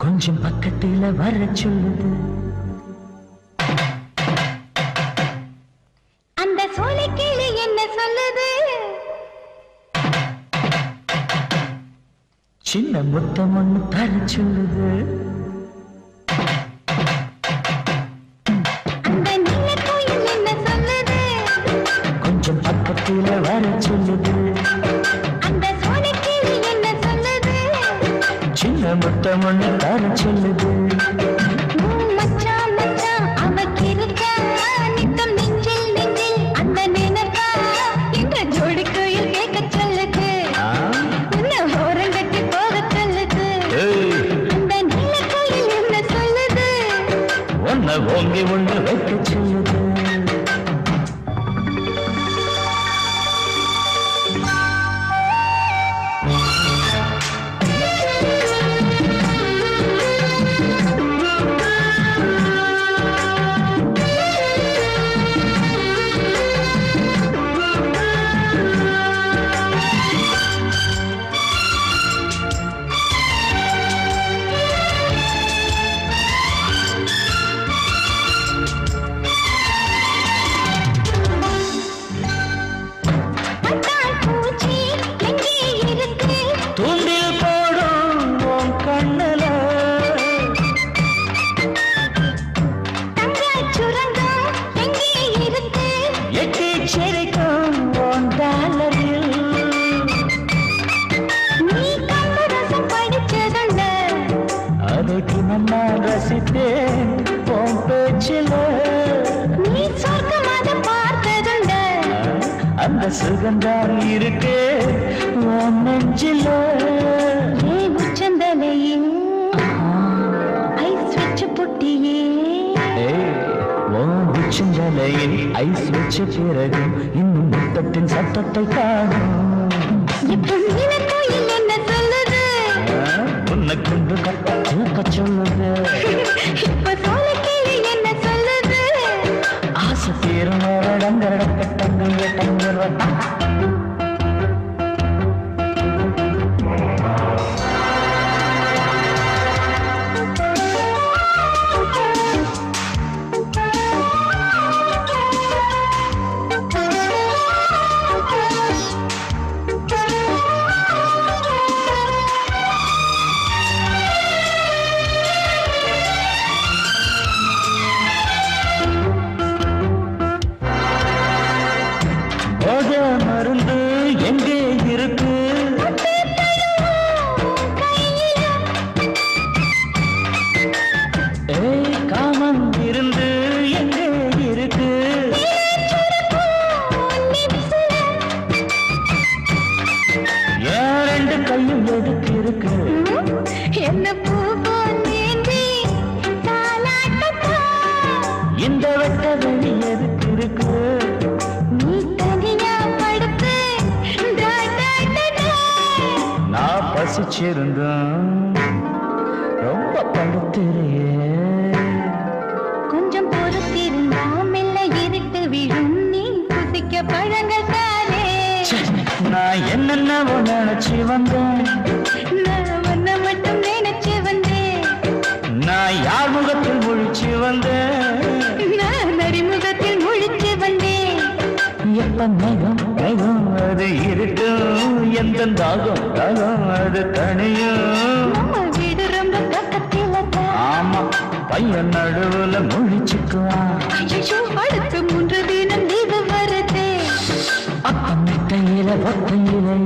கொஞ்சம் பக்கத்துல வர சொல்லுது அந்த சோலைக்கிளி என்ன சொல்லுது சின்ன முத்தம் ஒண்ணு தர சொல்லுது அந்த நீலக்குயில் என்ன சொல்லுது கொஞ்சம் பக்கத்துல வர சொல்லுது அந்த சோலைக்கிளி என்ன சொல்லுது சின்ன முத்தம் ஒண்ணு தர சொல்லுது மச்சான் மச்சான் அவக்கு இருக்கா நித்தம் நெஞ்சில் நெஞ்சில் அந்த நினைப்பா இந்த ஜோடி கோயில் கேட்க சொல்லுது உன்னை ஓரங்கட்டி போக சொல்லுது அந்த நீலக்குயில் என்ன சொல்லுது ஒன்ன ஓங்கி ஒண்ணு வைக்க சொல்லுது அந்த சுகந்தான் இருக்கே நெஞ்சில உச்சந்தலையில் ஐஸ் வச்சு புட்டியே உச்சந்தலையில் ஐஸ் வச்ச பிறகு இன்னும் முத்தத்தின் சத்தத்தை காணும் கோயில் என்ன சொல்லுது உன்னை கொண்டு கட்ட சொல்லுது இப்ப சோலைக்கிளி என்ன சொல்லுது ஆசை தீரும் டங்கரடக்கட்டங்க டங்கரட்டா மருந்து எங்கே இருக்கு காமம் இருந்து எங்கே இருக்கு ஏன் ரெண்டு கையும் எதுக்கு இருக்கு என்ன பூ இந்த வெட்ட வெளி எதுக்கு இருக்கு நான் பசிச்சிருந்தேன் ரொம்ப படுத்துறையே கொஞ்சம் பொறுத்திருந்தா மெல்ல இருட்டு விழும் நீ புசிக்க பழங்கள் தானே நான் என்னென்னவோ நினைச்சு வந்தேன் நான் ஒன்ன மட்டும் நினைச்சு வந்தேன் நான் யார் முகத்தில் முழிச்சு வந்தேன் நான் நரிமுகத்தில் முழிச்சு வந்தேன் எப்ப மேகம் மேகம் அது இருட்டும் எந்த தாகம் தாகம் அது தனியும் வீடு ரொம்ப பக்கத்துல ஆமா பையன் நடுவுல முழிச்சுக்குவான் அடுத்து 3 தினம் இது வருதே அப்ப மெத்தையில ஒத்தையிலே